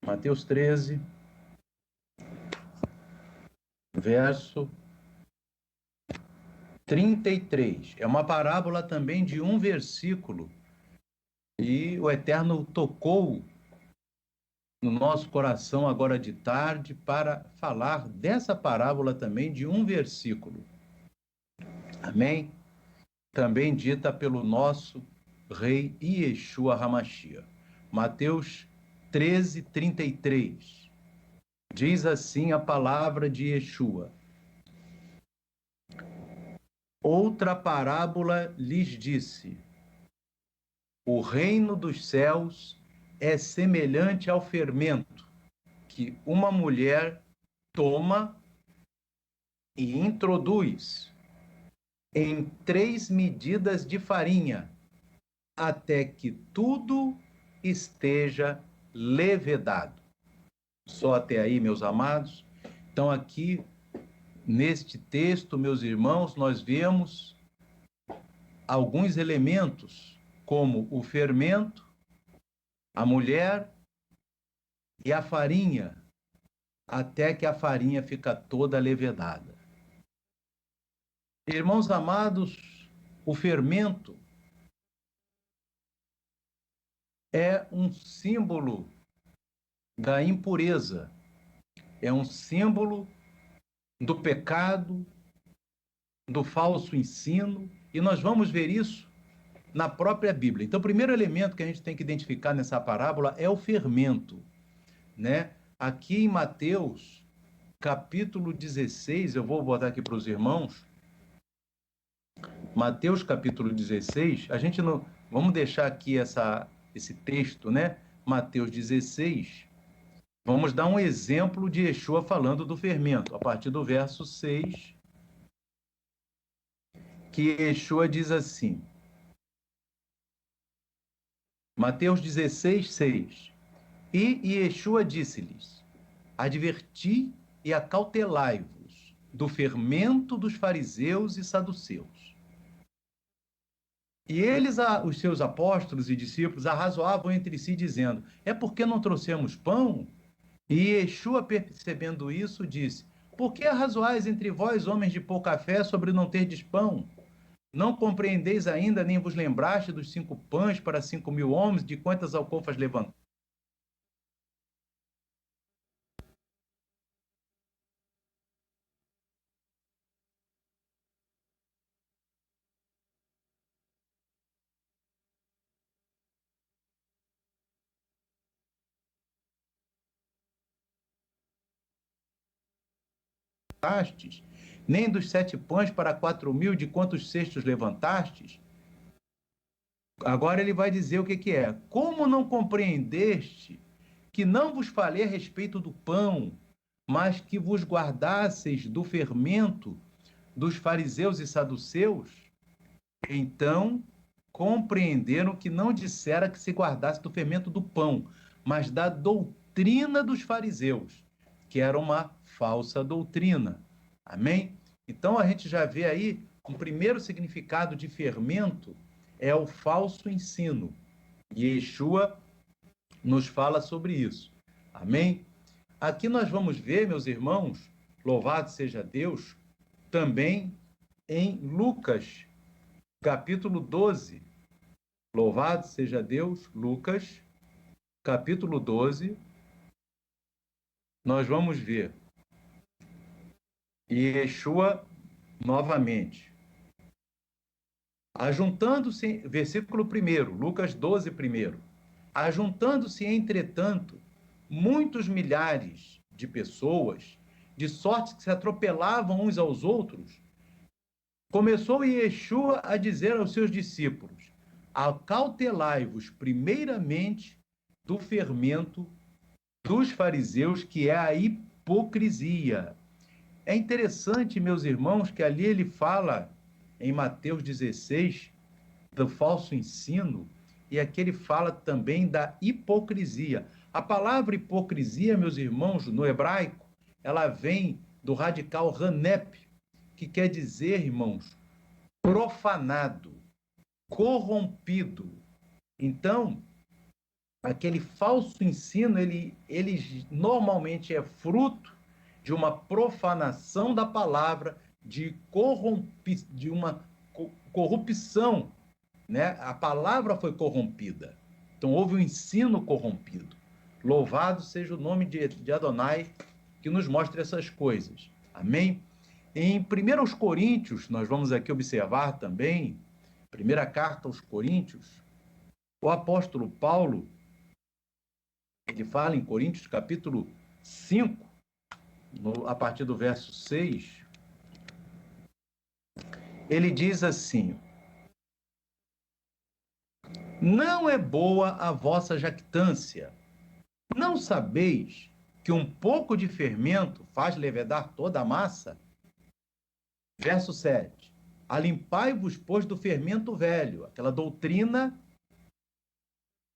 Mateus 13, verso 33. É uma parábola também de um versículo. E o Eterno tocou no nosso coração agora de tarde para falar dessa parábola também de um versículo. Amém? Também dita pelo nosso rei Yeshua HaMashiach. Mateus 13, 33. Diz assim a palavra de Yeshua: outra parábola lhes disse: o reino dos céus é semelhante ao fermento que uma mulher toma e introduz em 3 medidas de farinha, até que tudo esteja levedado. Só até aí, meus amados. Então, aqui, neste texto, meus irmãos, nós vemos alguns elementos, como o fermento, a mulher e a farinha, até que a farinha fica toda levedada. Irmãos amados, o fermento é um símbolo da impureza, é um símbolo do pecado, do falso ensino, e nós vamos ver isso na própria Bíblia. Então, o primeiro elemento que a gente tem que identificar nessa parábola é o fermento, né? Aqui em Mateus, capítulo 16, eu vou botar aqui para os irmãos, Mateus capítulo 16, a gente não... Vamos deixar aqui esse texto, né? Mateus 16, vamos dar um exemplo de Yeshua falando do fermento, a partir do verso 6, que Yeshua diz assim, Mateus 16, 6, e Yeshua disse-lhes, adverti e acautelai-vos do fermento dos fariseus e saduceus. E eles, os seus apóstolos e discípulos, arrazoavam entre si, dizendo, é porque não trouxemos pão? E Yeshua, percebendo isso, disse, por que arrazoais entre vós, homens de pouca fé, sobre não terdes pão? Não compreendeis ainda, nem vos lembraste dos 5 pães para 5.000 homens, de quantas alcofas levantaste? Nem dos 7 pães para 4.000, de quantos cestos levantastes? Agora ele vai dizer o que é. Como não compreendeste que não vos falei a respeito do pão, mas que vos guardasseis do fermento dos fariseus e saduceus? Então compreenderam que não dissera que se guardasse do fermento do pão, mas da doutrina dos fariseus, que era uma falsa doutrina. Amém? Então a gente já vê aí um primeiro significado de fermento é o falso ensino. E Yeshua nos fala sobre isso. Amém? Aqui nós vamos ver, meus irmãos, louvado seja Deus, também em Lucas, capítulo 12. Louvado seja Deus, Lucas, capítulo 12. Nós vamos ver Yeshua novamente. Ajuntando-se, versículo 1, Lucas 12, 1. Ajuntando-se, entretanto, muitos milhares de pessoas, de sorte que se atropelavam uns aos outros, começou Yeshua a dizer aos seus discípulos, acautelai-vos primeiramente do fermento dos fariseus, que é a hipocrisia. É interessante, meus irmãos, que ali ele fala, em Mateus 16, do falso ensino, e aqui ele fala também da hipocrisia. A palavra hipocrisia, meus irmãos, no hebraico, ela vem do radical ranep, que quer dizer, irmãos, profanado, corrompido. Então, aquele falso ensino, ele normalmente é fruto de uma profanação da palavra, de uma corrupção, né? A palavra foi corrompida. Então houve um ensino corrompido. Louvado seja o nome de Adonai que nos mostra essas coisas. Amém? Em 1 Coríntios, nós vamos aqui observar também, primeira carta aos Coríntios, o apóstolo Paulo, ele fala em Coríntios, capítulo 5, a partir do verso 6, ele diz assim: não é boa a vossa jactância. Não sabeis que um pouco de fermento faz levedar toda a massa? Verso 7. Alimpai-vos, pois, do fermento velho, aquela doutrina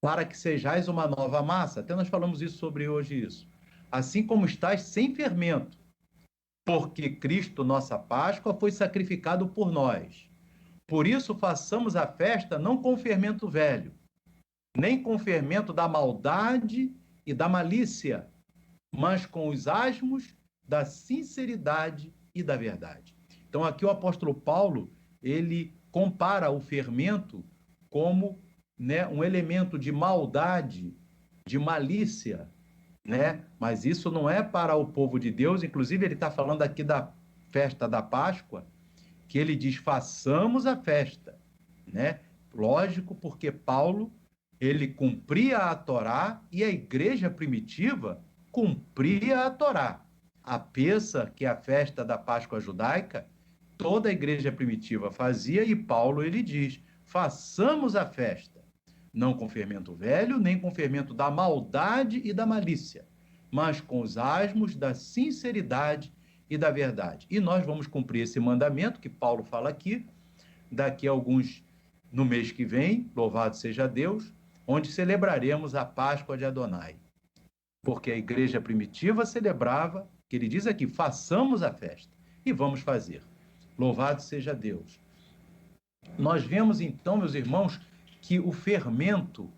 para que sejais uma nova massa. Até nós falamos isso sobre hoje isso. Assim como estáis sem fermento, porque Cristo, nossa Páscoa, foi sacrificado por nós. Por isso façamos a festa não com fermento velho, nem com fermento da maldade e da malícia, mas com os asmos da sinceridade e da verdade. Então aqui o apóstolo Paulo, ele compara o fermento como, né, um elemento de maldade, de malícia, né? Mas isso não é para o povo de Deus. Inclusive ele está falando aqui da festa da Páscoa, que ele diz, façamos a festa, né? Lógico, porque Paulo, ele cumpria a Torá e a igreja primitiva cumpria a Torá. A Pessa, que é a festa da Páscoa judaica, toda a igreja primitiva fazia, e Paulo, ele diz, façamos a festa, não com fermento velho, nem com fermento da maldade e da malícia, mas com os asmos da sinceridade e da verdade. E nós vamos cumprir esse mandamento que Paulo fala aqui, daqui a alguns, no mês que vem, louvado seja Deus, onde celebraremos a Páscoa de Adonai. Porque a igreja primitiva celebrava, que ele diz aqui, façamos a festa. E vamos fazer. Louvado seja Deus. Nós vemos então, meus irmãos, que o fermento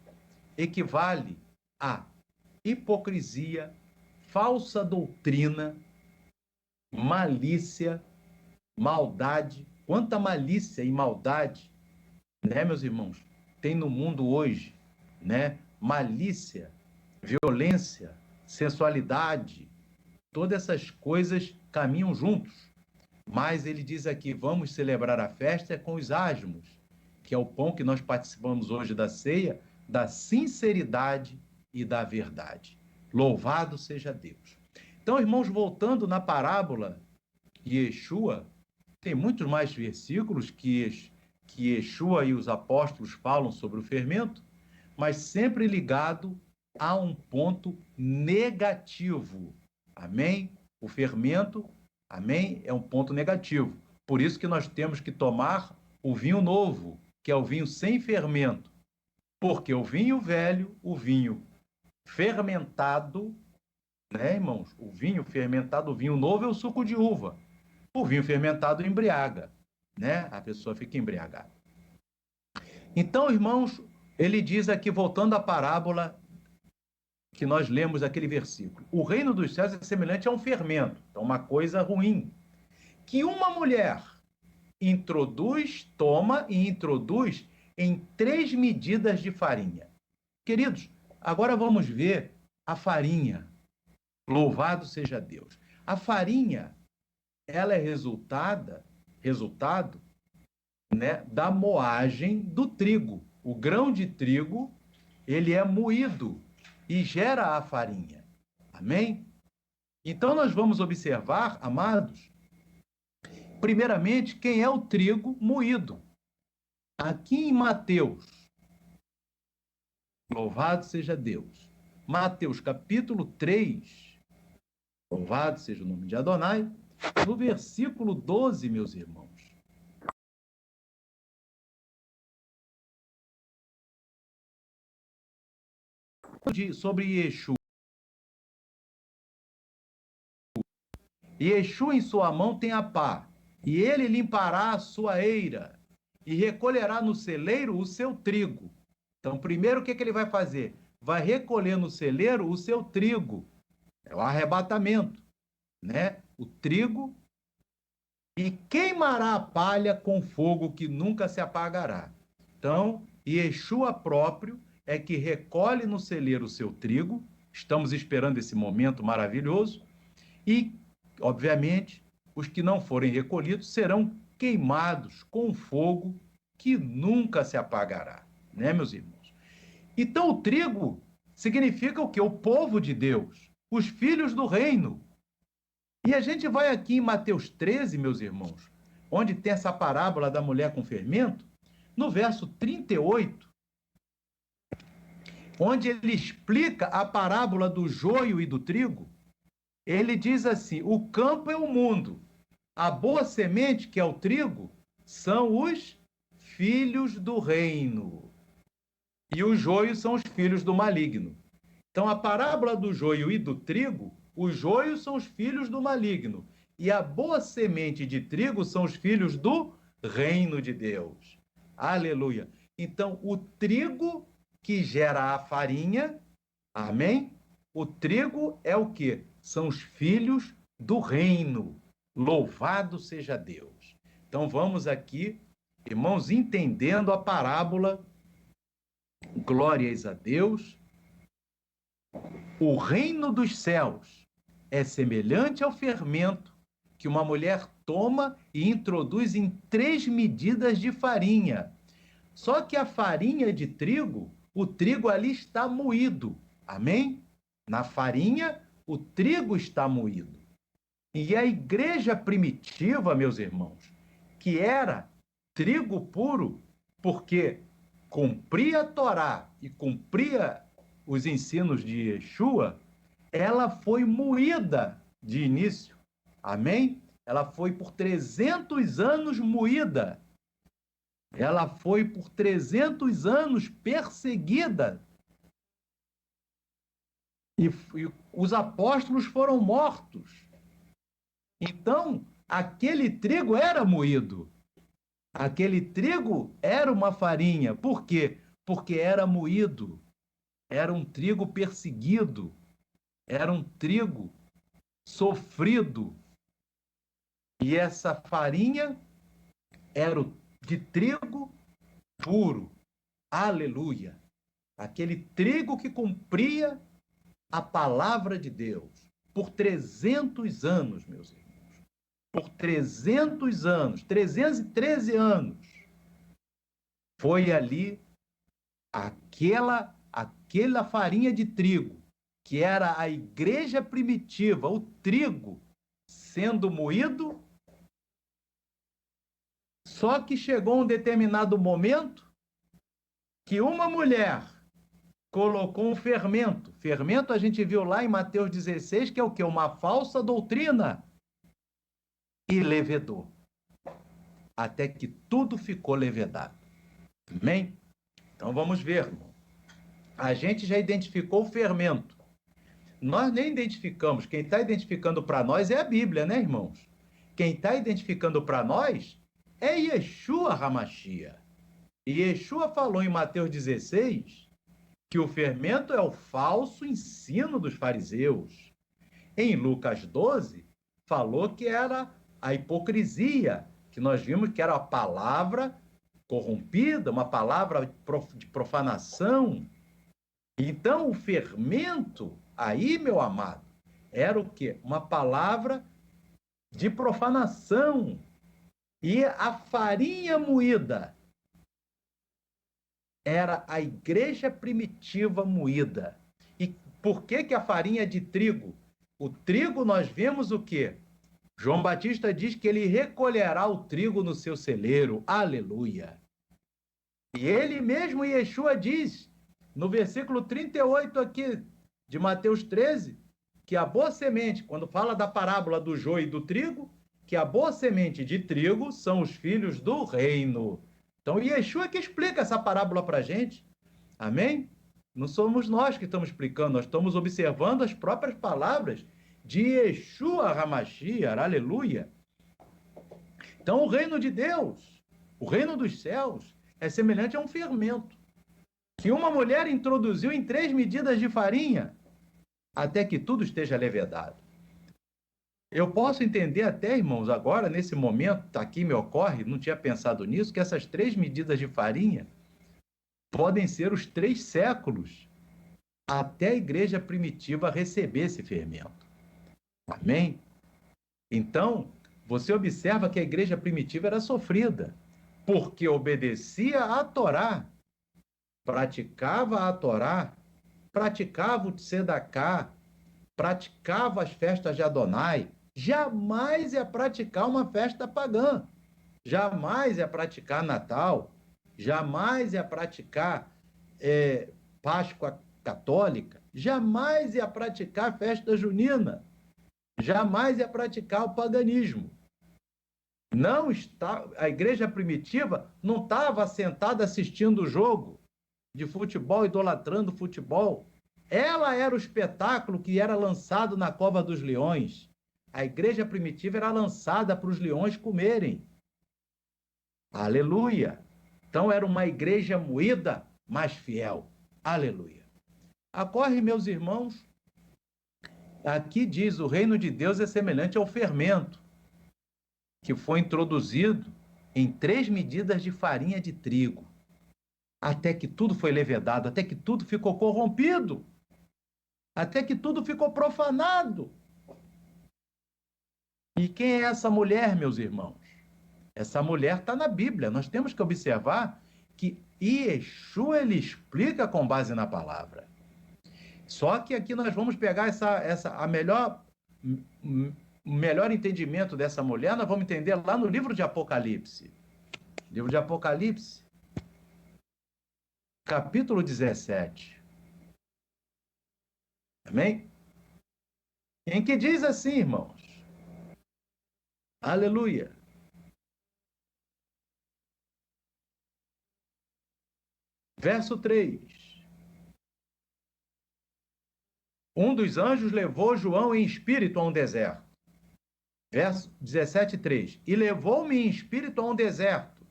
equivale a hipocrisia, falsa doutrina, malícia, maldade. Quanta malícia e maldade, né, meus irmãos, tem no mundo hoje, né? Malícia, violência, sensualidade, todas essas coisas caminham juntos. Mas ele diz aqui, vamos celebrar a festa com os asmos, que é o pão que nós participamos hoje da ceia, da sinceridade e da verdade. Louvado seja Deus. Então, irmãos, voltando na parábola de Yeshua, tem muitos mais versículos que Yeshua e os apóstolos falam sobre o fermento, mas sempre ligado a um ponto negativo. Amém? O fermento, amém, é um ponto negativo. Por isso que nós temos que tomar o vinho novo, que é o vinho sem fermento. Porque o vinho velho, o vinho fermentado, né, irmãos? O vinho fermentado, o vinho novo é o suco de uva. O vinho fermentado embriaga, né? A pessoa fica embriagada. Então, irmãos, ele diz aqui, voltando à parábola que nós lemos aquele versículo, o reino dos céus é semelhante a um fermento, então uma coisa ruim, que uma mulher toma e introduz em 3 medidas de farinha. Queridos, agora vamos ver a farinha. Louvado seja Deus. A farinha, ela é resultado, né, da moagem do trigo. O grão de trigo, ele é moído e gera a farinha. Amém? Então nós vamos observar, amados, primeiramente, quem é o trigo moído. Aqui em Mateus, louvado seja Deus. Mateus capítulo 3, louvado seja o nome de Adonai, no versículo 12, meus irmãos. Sobre Yeshua. Yeshua em sua mão tem a pá, e ele limpará a sua eira, e recolherá no celeiro o seu trigo. Então, primeiro, o que ele vai fazer? vai recolher no celeiro o seu trigo. É o arrebatamento, né? O trigo, e queimará a palha com fogo que nunca se apagará. Então, Yeshua próprio é que recolhe no celeiro o seu trigo. Estamos esperando esse momento maravilhoso. E, obviamente, os que não forem recolhidos serão queimados com fogo que nunca se apagará, né, meus irmãos? Então, o trigo significa o quê? O povo de Deus, os filhos do reino. E a gente vai aqui em Mateus 13, meus irmãos, onde tem essa parábola da mulher com fermento, no verso 38, onde ele explica a parábola do joio e do trigo. Ele diz assim: o campo é o mundo, a boa semente, que é o trigo, são os filhos do reino, e os joios são os filhos do maligno. Então, a parábola do joio e do trigo, os joios são os filhos do maligno, e a boa semente de trigo são os filhos do reino de Deus. Aleluia! Então, o trigo que gera a farinha, amém? O trigo é o quê? São os filhos do reino. Louvado seja Deus. Então, vamos aqui, irmãos, entendendo a parábola. Glórias a Deus. O reino dos céus é semelhante ao fermento que uma mulher toma e introduz em 3 medidas de farinha. Só que a farinha de trigo, o trigo ali está moído. Amém? Na farinha, o trigo está moído. E a igreja primitiva, meus irmãos, que era trigo puro, porque cumpria a Torá e cumpria os ensinos de Yeshua, ela foi moída de início. Amém? Ela foi por 300 anos moída. Ela foi por 300 anos perseguida. E os apóstolos foram mortos. Então, aquele trigo era moído. Aquele trigo era uma farinha. Por quê? Porque era moído. Era um trigo perseguido. Era um trigo sofrido. E essa farinha era de trigo puro. Aleluia! Aquele trigo que cumpria a palavra de Deus por 300 anos, meus irmãos. Por 300 anos, 313 anos, foi ali aquela farinha de trigo, que era a igreja primitiva, o trigo sendo moído. Só que chegou um determinado momento que uma mulher colocou um fermento. Fermento a gente viu lá em Mateus 16, que é o quê? Uma falsa doutrina. E levedou. Até que tudo ficou levedado. Amém? Então vamos ver, irmão. A gente já identificou o fermento. Nós nem identificamos. Quem está identificando para nós é a Bíblia, né, irmãos? Quem está identificando para nós é Yeshua HaMashiach. E Yeshua falou em Mateus 16 que o fermento é o falso ensino dos fariseus. Em Lucas 12, falou que era a hipocrisia, que nós vimos que era a palavra corrompida, uma palavra de profanação. Então, o fermento, aí, meu amado, era o quê? Uma palavra de profanação. E a farinha moída era a igreja primitiva moída. E por que a farinha é de trigo? O trigo, nós vemos o quê? João Batista diz que ele recolherá o trigo no seu celeiro. Aleluia! E ele mesmo, Yeshua, diz, no versículo 38 aqui de Mateus 13, que a boa semente, quando fala da parábola do joio e do trigo, que a boa semente de trigo são os filhos do reino. Então, Yeshua que explica essa parábola para a gente. Amém? Não somos nós que estamos explicando, nós estamos observando as próprias palavras de Yeshua HaMashiach, aleluia. Então, o reino de Deus, o reino dos céus, é semelhante a um fermento. que uma mulher introduziu em 3 medidas de farinha, até que tudo esteja levedado. Eu posso entender até, irmãos, agora, nesse momento, aqui me ocorre, não tinha pensado nisso, que essas 3 medidas de farinha podem ser os 3 séculos até a igreja primitiva receber esse fermento. Amém? Então, você observa que a igreja primitiva era sofrida, porque obedecia à Torá, praticava a Torá, praticava o Tzedaká, praticava as festas de Adonai, jamais ia praticar uma festa pagã, jamais ia praticar Natal, jamais ia praticar Páscoa católica, jamais ia praticar festa junina, jamais ia praticar o paganismo. Não está, a igreja primitiva não estava sentada assistindo o jogo de futebol, idolatrando futebol. Ela era o espetáculo que era lançado na cova dos leões. A igreja primitiva era lançada para os leões comerem. Aleluia! Então era uma igreja moída, mas fiel. Aleluia! Ocorre, meus irmãos, aqui diz, o reino de Deus é semelhante ao fermento, que foi introduzido em 3 medidas de farinha de trigo, até que tudo foi levedado, até que tudo ficou corrompido, até que tudo ficou profanado. E quem é essa mulher, meus irmãos? Essa mulher está na Bíblia. Nós temos que observar que Yeshua, ele explica com base na palavra. Só que aqui nós vamos pegar o melhor entendimento dessa mulher, nós vamos entender lá no livro de Apocalipse. Livro de Apocalipse, capítulo 17. Amém? Em que diz assim, irmãos? Aleluia. Verso 3. Um dos anjos levou João em espírito a um deserto. Verso 17:3. E levou-me em espírito a um deserto,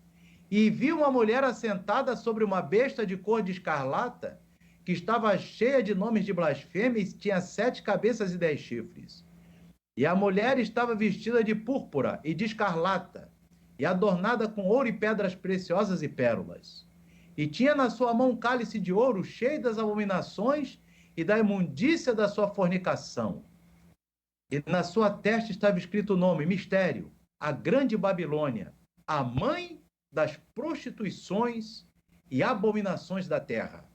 e vi uma mulher assentada sobre uma besta de cor de escarlata, que estava cheia de nomes de blasfêmia e tinha 7 cabeças e 10 chifres. E a mulher estava vestida de púrpura e de escarlata, e adornada com ouro e pedras preciosas e pérolas. E tinha na sua mão um cálice de ouro cheio das abominações e da imundícia da sua fornicação. E na sua testa estava escrito o nome, mistério, a grande Babilônia, a mãe das prostituições e abominações da terra.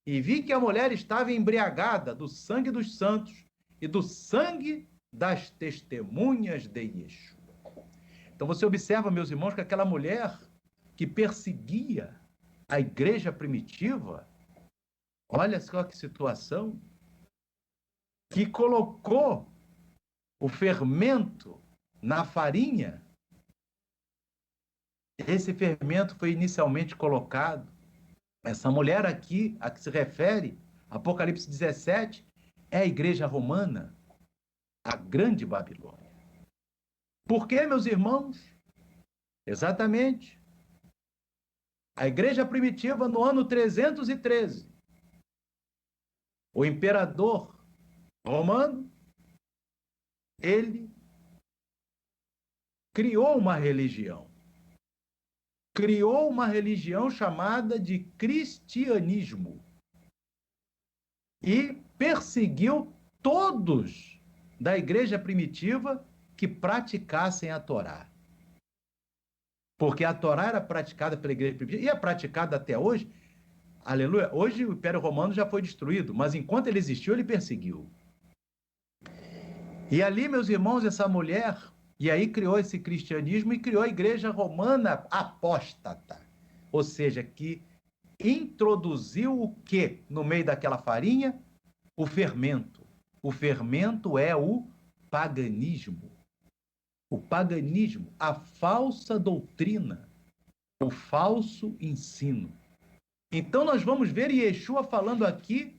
E vi que a mulher estava embriagada do sangue dos santos e do sangue das testemunhas de Yeshua. Então você observa, meus irmãos, que aquela mulher que perseguia a igreja primitiva, olha só que situação, que colocou o fermento na farinha. Esse fermento foi inicialmente colocado. Essa mulher aqui, a que se refere, Apocalipse 17, é a igreja romana, a grande Babilônia. Por quê, meus irmãos? Exatamente. A igreja primitiva, no ano 313, o imperador romano, ele criou uma religião. Criou uma religião chamada de cristianismo. E perseguiu todos da igreja primitiva que praticassem a Torá. Porque a Torá era praticada pela igreja primitiva e é praticada até hoje. Aleluia. Hoje o Império Romano já foi destruído, mas enquanto ele existiu, ele perseguiu. E ali, meus irmãos, essa mulher, e aí criou esse cristianismo e criou a igreja romana apóstata. Ou seja, que introduziu o quê no meio daquela farinha? O fermento. O fermento é o paganismo. O paganismo, a falsa doutrina, o falso ensino. Então nós vamos ver Yeshua falando aqui,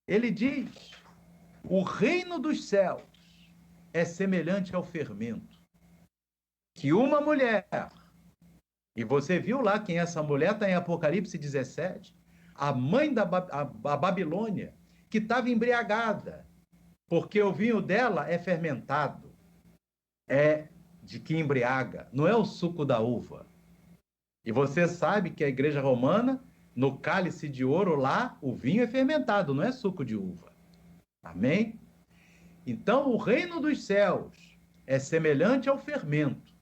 ele diz, o reino dos céus é semelhante ao fermento, que uma mulher, e você viu lá quem é essa mulher, está em Apocalipse 17, a mãe a Babilônia, que estava embriagada, porque o vinho dela é fermentado, é de que embriaga, não é o suco da uva. E você sabe que a igreja romana, no cálice de ouro lá, o vinho é fermentado, não é suco de uva. Amém? Então, o reino dos céus é semelhante ao fermento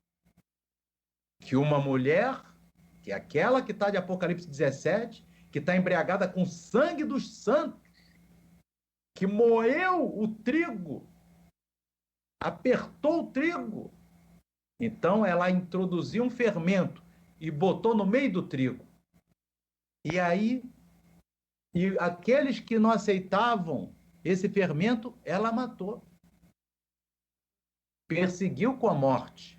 que uma mulher, que é aquela que está de Apocalipse 17, que está embriagada com o sangue dos santos, que moeu o trigo, apertou o trigo. Então, ela introduziu um fermento e botou no meio do trigo. E aí, aqueles que não aceitavam esse fermento, ela matou. Perseguiu com a morte.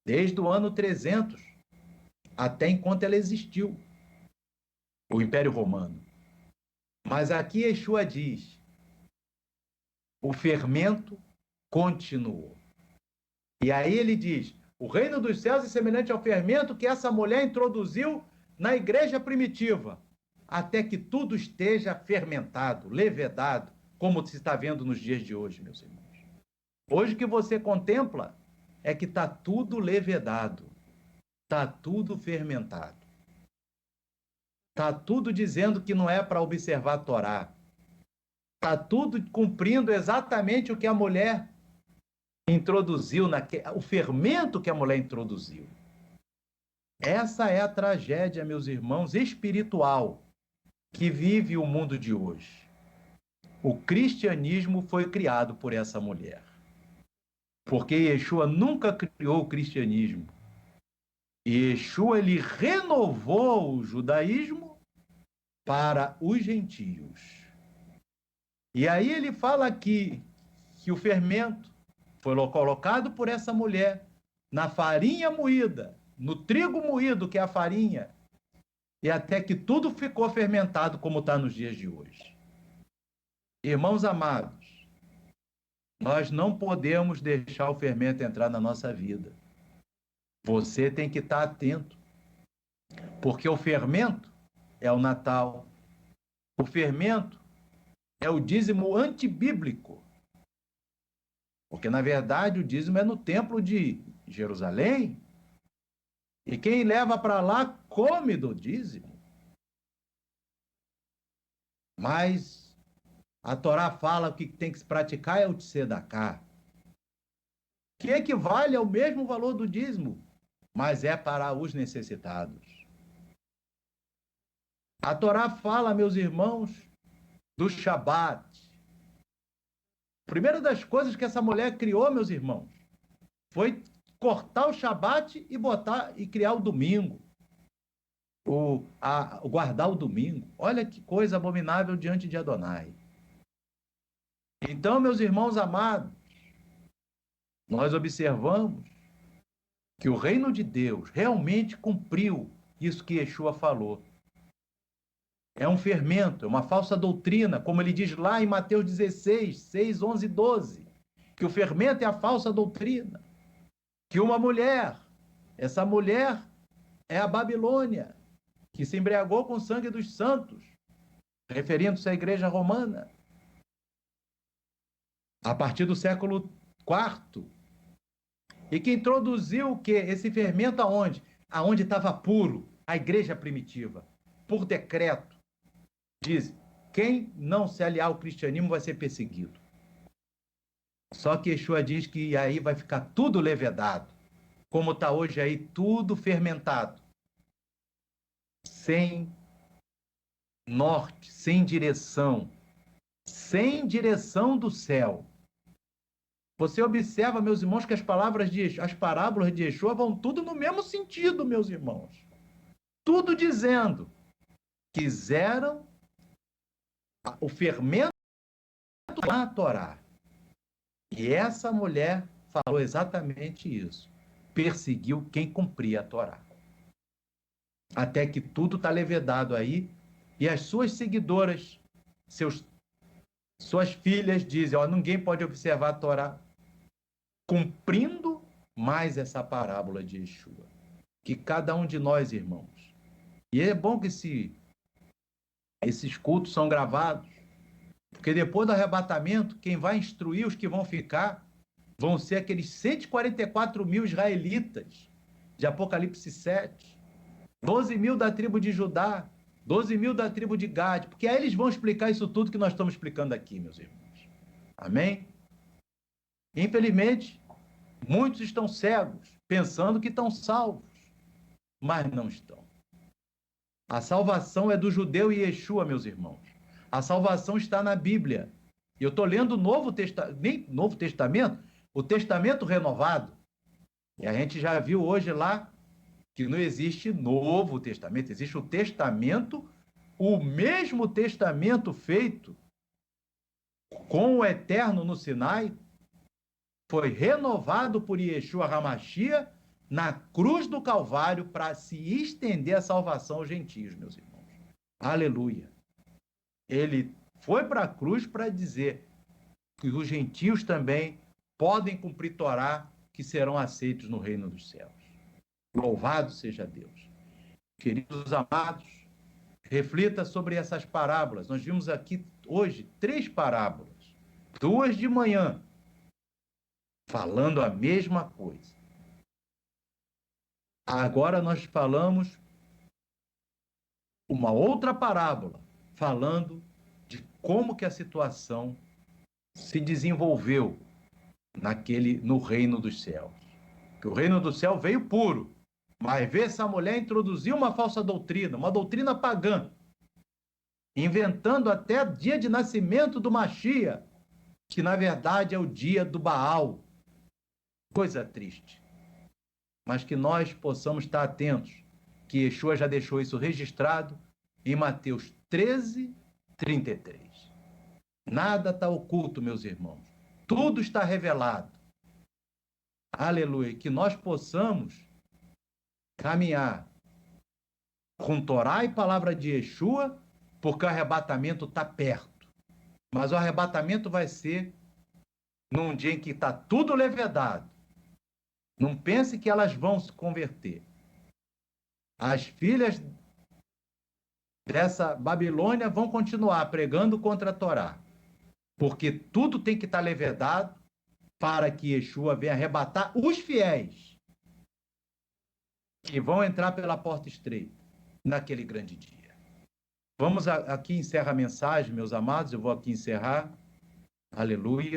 Desde o ano 300 até enquanto ela existiu, o Império Romano. Mas aqui Yeshua diz, o fermento continuou. E aí ele diz, o reino dos céus é semelhante ao fermento que essa mulher introduziu na igreja primitiva, até que tudo esteja fermentado, levedado, como se está vendo nos dias de hoje, meus irmãos. Hoje o que você contempla é que está tudo levedado, está tudo fermentado. Está tudo dizendo que não é para observar a Torá. Está tudo cumprindo exatamente o que a mulher introduziu, o fermento que a mulher introduziu. Essa é a tragédia, meus irmãos, espiritual que vive o mundo de hoje. O cristianismo foi criado por essa mulher. Porque Yeshua nunca criou o cristianismo. Yeshua, ele renovou o judaísmo para os gentios. E aí ele fala aqui que o fermento foi colocado por essa mulher na farinha moída, no trigo moído, que é a farinha, e até que tudo ficou fermentado como está nos dias de hoje. Irmãos amados, nós não podemos deixar o fermento entrar na nossa vida. Você tem que estar atento, porque o fermento é o Natal, o fermento é o dízimo antibíblico, porque na verdade o dízimo é no templo de Jerusalém, e quem leva para lá come do dízimo. Mas a Torá fala que o que tem que se praticar é o tzedaká, que equivale ao mesmo valor do dízimo, mas é para os necessitados. A Torá fala, meus irmãos, do Shabat. A primeira das coisas que essa mulher criou, meus irmãos, foi cortar o Shabat e botar e criar o domingo. Guardar o domingo. Olha que coisa abominável diante de Adonai. Então, meus irmãos amados, nós observamos que o reino de Deus realmente cumpriu isso que Yeshua falou. É um fermento, é uma falsa doutrina, como ele diz lá em Mateus 16, 6, 11 e 12, que o fermento é a falsa doutrina, que uma mulher, essa mulher é a Babilônia, que se embriagou com o sangue dos santos, referindo-se à igreja romana, a partir do século IV, e que introduziu o quê? Esse fermento aonde? Aonde estava puro, a igreja primitiva, por decreto. Diz, quem não se aliar ao cristianismo vai ser perseguido. Só que Yeshua diz que aí vai ficar tudo levedado, como está hoje aí, tudo fermentado, sem norte, sem direção do céu. Você observa, meus irmãos, que as parábolas de Yeshua vão tudo no mesmo sentido, meus irmãos. Tudo dizendo, quiseram o fermento da Torá. E essa mulher falou exatamente isso. Perseguiu quem cumpria a Torá. Até que tudo está levedado aí, e as suas seguidoras, suas filhas dizem, ninguém pode observar a Torá, cumprindo mais essa parábola de Yeshua. Que cada um de nós, irmãos, e é bom que se Esses cultos são gravados, porque depois do arrebatamento, quem vai instruir os que vão ficar vão ser aqueles 144 mil israelitas de Apocalipse 7, 12 mil da tribo de Judá, 12 mil da tribo de Gade, porque aí eles vão explicar isso tudo que nós estamos explicando aqui, meus irmãos. Amém? Infelizmente, muitos estão cegos, pensando que estão salvos, mas não estão. A salvação é do judeu e Yeshua, meus irmãos. A salvação está na Bíblia. Eu estou lendo o Novo Testamento, o Testamento renovado. E a gente já viu hoje lá que não existe Novo Testamento, existe o Testamento, o mesmo Testamento feito com o Eterno no Sinai, foi renovado por Yeshua HaMashiach na cruz do Calvário para se estender a salvação aos gentios, meus irmãos. Aleluia. Ele foi para a cruz para dizer que os gentios também podem cumprir Torá, que serão aceitos no reino dos céus. Louvado seja Deus. Queridos amados, reflita sobre essas parábolas. Nós vimos aqui hoje 3 parábolas, 2 de manhã, falando a mesma coisa. Agora nós falamos uma outra parábola, falando de como que a situação se desenvolveu no reino dos céus. Que o reino do céu veio puro, mas vê essa mulher introduzir uma falsa doutrina, uma doutrina pagã, inventando até dia de nascimento do Mashiach, que na verdade é o dia do Baal. Coisa triste. Mas que nós possamos estar atentos, que Yeshua já deixou isso registrado em Mateus 13, 33. Nada está oculto, meus irmãos. Tudo está revelado. Aleluia. Que nós possamos caminhar com Torá e palavra de Yeshua, porque o arrebatamento está perto. Mas o arrebatamento vai ser num dia em que está tudo levedado. Não pense que elas vão se converter. As filhas dessa Babilônia vão continuar pregando contra a Torá, porque tudo tem que estar levedado para que Yeshua venha arrebatar os fiéis que vão entrar pela porta estreita naquele grande dia. Vamos aqui encerrar a mensagem, meus amados, eu vou aqui encerrar. Aleluia.